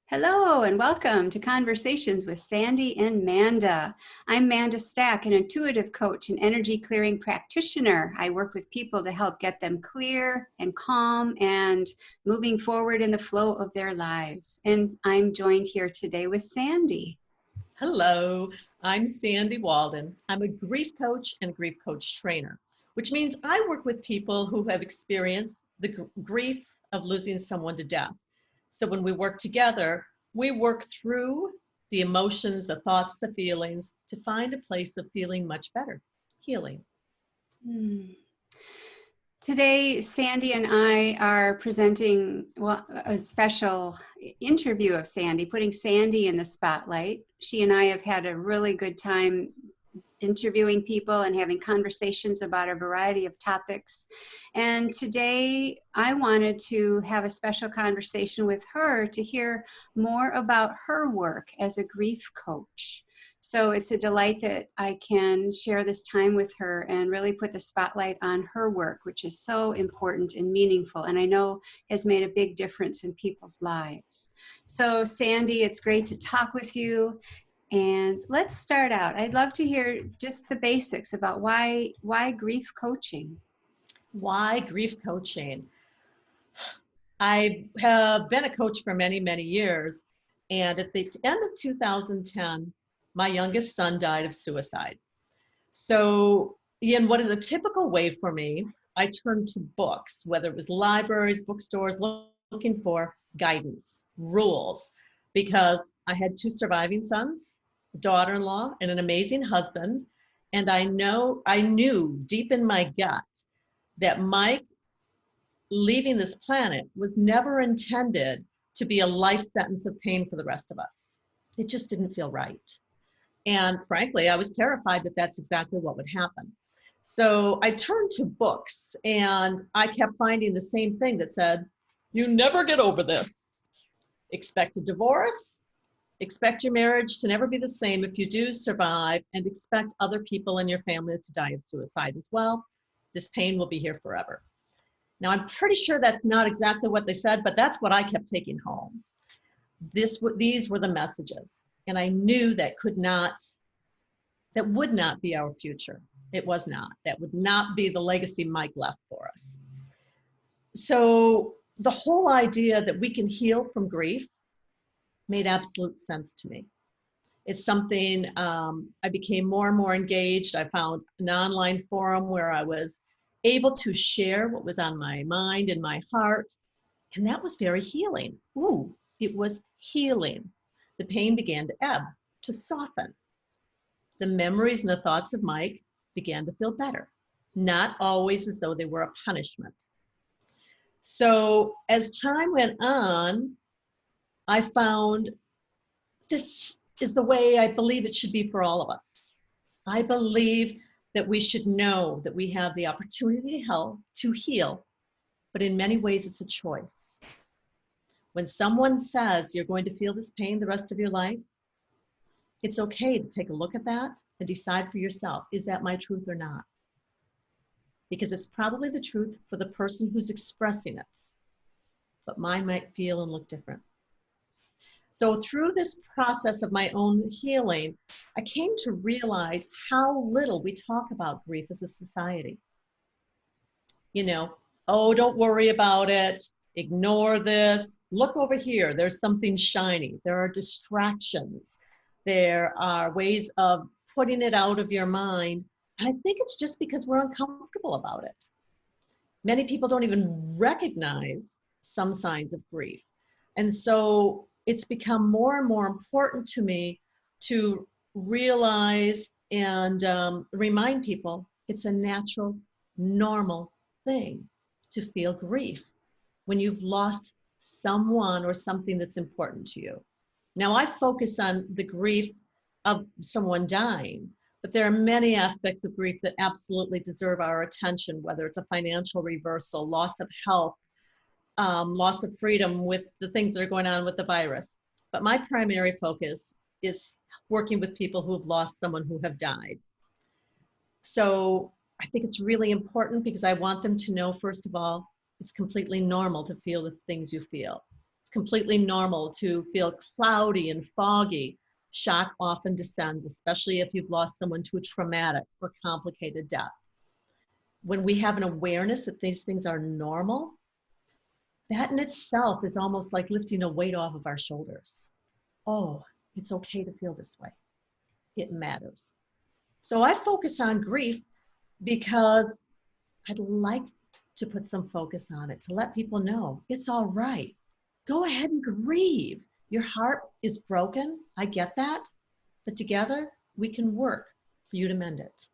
Hello and welcome to Conversations with Sandy and Manda. I'm Manda Stack, an intuitive coach and energy clearing practitioner. I work with people to help get them clear and calm and moving forward in the flow of their lives. And I'm joined here today with Sandy. Hello, I'm Sandy Walden. I'm a grief coach and grief coach trainer, which means I work with people who have experienced the grief of losing someone to death. So when we work together, we work through the emotions, the thoughts, the feelings to find a place of feeling much better, healing. Today, Sandy and I are presenting a special interview of Sandy, putting Sandy in the spotlight. She and I have had a really good time interviewing people and having conversations about a variety of topics. And today I wanted to have a special conversation with her to hear more about her work as a grief coach. So it's a delight that I can share this time with her and really put the spotlight on her work, which is so important and meaningful, and I know has made a big difference in people's lives. So Sandy, it's great to talk with you. And let's start out. I'd love to hear just the basics about why grief coaching. Why grief coaching? I have been a coach for many, many years. And at the end of 2010, my youngest son died of suicide. So in what is a typical way for me, I turned to books, whether it was libraries, bookstores, looking for guidance, rules, because I had two surviving sons, a daughter-in-law, and an amazing husband. And I knew deep in my gut that Mike leaving this planet was never intended to be a life sentence of pain for the rest of us. It just didn't feel right. And frankly, I was terrified that that's exactly what would happen. So I turned to books and I kept finding the same thing that said, you never get over this. Expect a divorce, expect your marriage to never be the same if you do survive, and expect other people in your family to die of suicide as well. This pain will be here forever. Now, I'm pretty sure that's not exactly what they said, but that's what I kept taking home. These were the messages. And I knew that would not be our future. It was not. That would not be the legacy Mike left for us. So the whole idea that we can heal from grief made absolute sense to me. It's something I became more and more engaged. I found an online forum where I was able to share what was on my mind and my heart. And that was very healing. It was healing. The pain began to ebb, to soften. The memories and the thoughts of Mike began to feel better, not always as though they were a punishment. So as time went on, I found this is the way I believe it should be for all of us. I believe that we should know that we have the opportunity to heal, but in many ways it's a choice. When someone says you're going to feel this pain the rest of your life, it's okay to take a look at that and decide for yourself, is that my truth or not? Because it's probably the truth for the person who's expressing it, but mine might feel and look different. So through this process of my own healing, I came to realize how little we talk about grief as a society. Oh, don't worry about it. Ignore this. Look over here. There's something shiny. There are distractions. There are ways of putting it out of your mind. And I think it's just because we're uncomfortable about it. Many people don't even recognize some signs of grief. And so it's become more and more important to me to realize and remind people it's a natural, normal thing to feel grief when you've lost someone or something that's important to you. Now, I focus on the grief of someone dying, but there are many aspects of grief that absolutely deserve our attention, whether it's a financial reversal, loss of health, loss of freedom with the things that are going on with the virus. But my primary focus is working with people who have lost someone who have died. So I think it's really important because I want them to know, first of all, it's completely normal to feel the things you feel. It's completely normal to feel cloudy and foggy. Shock often descends, especially if you've lost someone to a traumatic or complicated death. When we have an awareness that these things are normal, that in itself is almost like lifting a weight off of our shoulders. Oh, it's okay to feel this way. It matters. So I focus on grief because I'd like to put some focus on it, to let people know it's all right. Go ahead and grieve. Your heart is broken. I get that. But together we can work for you to mend it.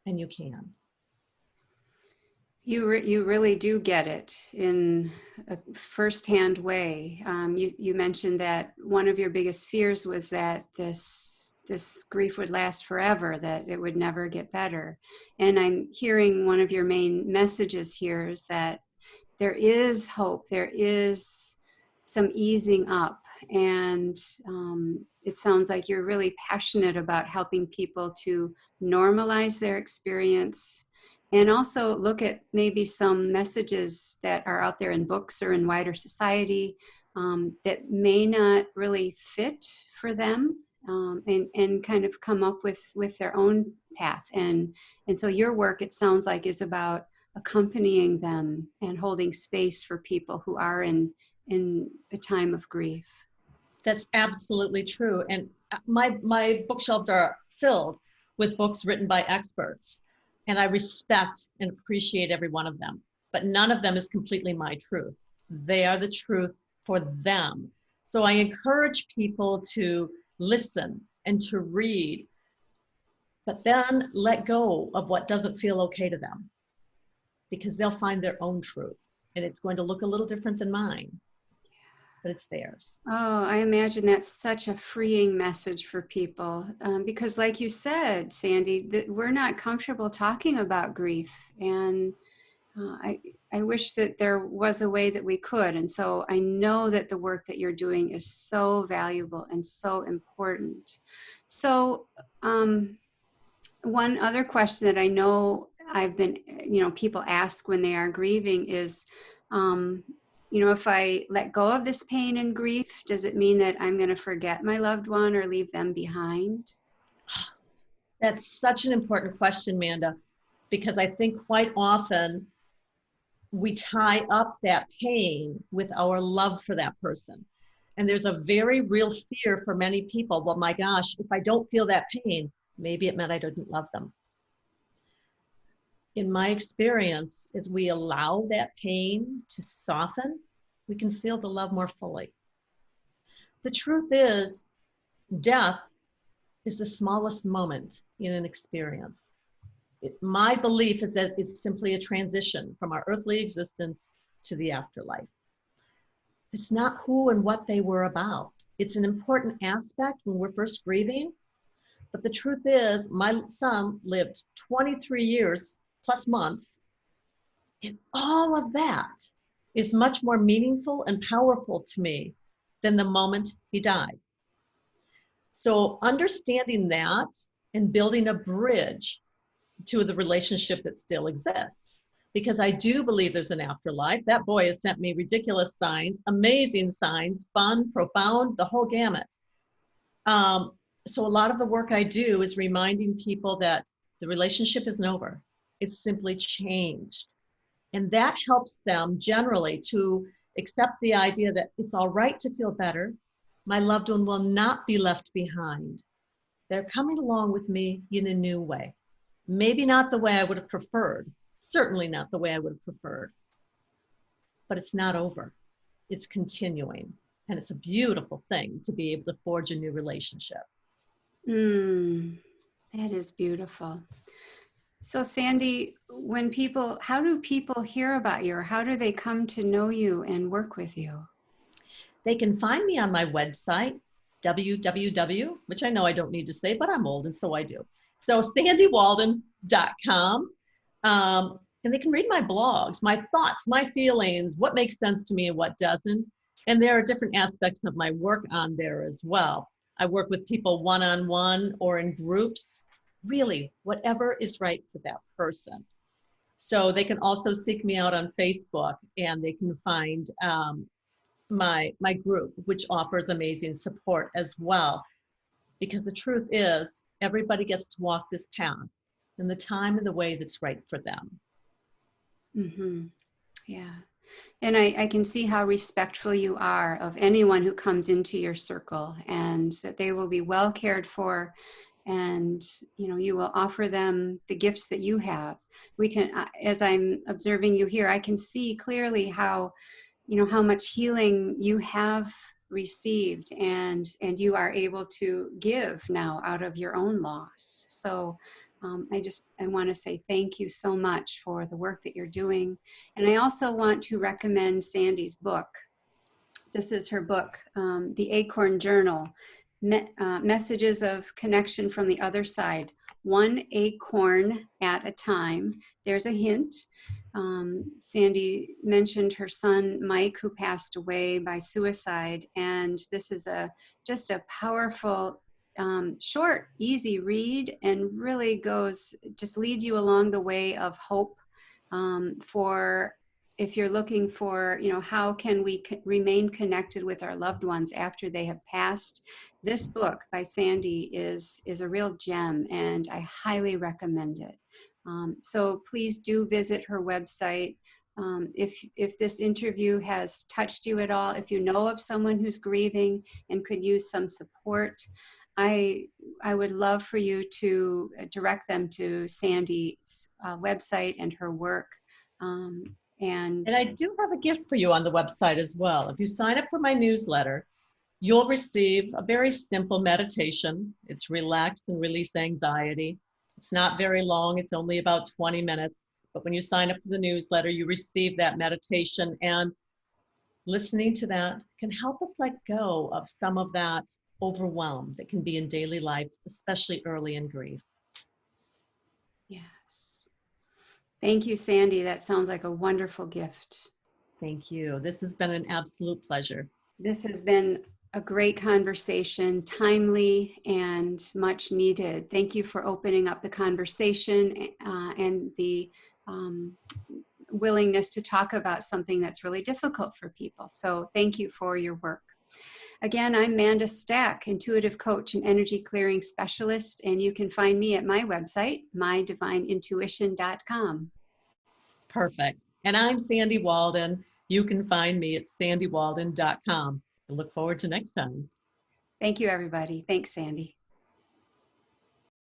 And you can. You really do get it in a firsthand way. You mentioned that one of your biggest fears was that this grief would last forever, that it would never get better. And I'm hearing one of your main messages here is that there is hope, there is some easing up, and it sounds like you're really passionate about helping people to normalize their experience and also look at maybe some messages that are out there in books or in wider society that may not really fit for them, and kind of come up with their own path. And so your work, it sounds like, is about accompanying them and holding space for people who are in a time of grief. That's absolutely true. And my bookshelves are filled with books written by experts. And I respect and appreciate every one of them. But none of them is completely my truth. They are the truth for them. So I encourage people to listen and to read, but then let go of what doesn't feel okay to them, because they'll find their own truth. And it's going to look a little different than mine, but it's theirs. Oh, I imagine that's such a freeing message for people, because like you said, Sandy, that we're not comfortable talking about grief. And I wish that there was a way that we could. And so I know that the work that you're doing is so valuable and so important. So one other question that I know I've been, people ask when they are grieving is, if I let go of this pain and grief, does it mean that I'm going to forget my loved one or leave them behind? That's such an important question, Manda, because I think quite often we tie up that pain with our love for that person. And there's a very real fear for many people. Well, my gosh, if I don't feel that pain, maybe it meant I didn't love them. In my experience, as we allow that pain to soften, we can feel the love more fully. The truth is, death is the smallest moment in an experience. My belief is that it's simply a transition from our earthly existence to the afterlife. It's not who and what they were about. It's an important aspect when we're first grieving. But the truth is, my son lived 23 years plus months, and all of that is much more meaningful and powerful to me than the moment he died. So understanding that and building a bridge to the relationship that still exists, because I do believe there's an afterlife. That boy has sent me ridiculous signs, amazing signs, fun, profound, the whole gamut. So a lot of the work I do is reminding people that the relationship isn't over. It's simply changed. And that helps them generally to accept the idea that it's all right to feel better. My loved one will not be left behind. They're coming along with me in a new way. Maybe not the way I would have preferred. Certainly not the way I would have preferred. But it's not over. It's continuing. And it's a beautiful thing to be able to forge a new relationship. That is beautiful. So Sandy, how do people hear about you, or how do they come to know you and work with you? They can find me on my website, www, which I know I don't need to say, but I'm old and so I do. So sandywalden.com. And they can read my blogs, my thoughts, my feelings, what makes sense to me and what doesn't. And there are different aspects of my work on there as well. I work with people one-on-one or in groups, really whatever is right for that person. So they can also seek me out on Facebook, and they can find my group, which offers amazing support as well. Because the truth is, everybody gets to walk this path in the time and the way that's right for them. Mm-hmm. Yeah. And I can see how respectful you are of anyone who comes into your circle, and that they will be well cared for, and you will offer them the gifts that you have. We can, as I'm observing you here, I can see clearly how how much healing you have received, and you are able to give now out of your own loss. So I want to say thank you so much for the work that you're doing. And I also want to recommend Sandy's book. This is her book, The Acorn Journal, Messages of Connection from the Other Side, one acorn at a time. There's a hint. Sandy mentioned her son, Mike, who passed away by suicide. And this is just a powerful, short, easy read, and really just leads you along the way of hope, for if you're looking for, how can we remain connected with our loved ones after they have passed. This book by Sandy is a real gem, and I highly recommend it. So please do visit her website. If this interview has touched you at all, if you know of someone who's grieving and could use some support, I would love for you to direct them to Sandy's website and her work. And I do have a gift for you on the website as well. If you sign up for my newsletter, you'll receive a very simple meditation. It's relax and release anxiety. It's not very long. It's only about 20 minutes. But when you sign up for the newsletter, you receive that meditation, and listening to that can help us let go of some of that overwhelm that can be in daily life, especially early in grief. yes. Thank you, Sandy. That sounds like a wonderful gift. Thank you. This has been an absolute pleasure. This has been a great conversation, timely and much needed. Thank you for opening up the conversation, and the willingness to talk about something that's really difficult for people. So thank you for your work. Again, I'm Manda Stack, intuitive coach and energy clearing specialist, and you can find me at my website, mydivineintuition.com. Perfect. And I'm Sandy Walden. You can find me at sandywalden.com. I look forward to next time. Thank you, everybody. Thanks, Sandy.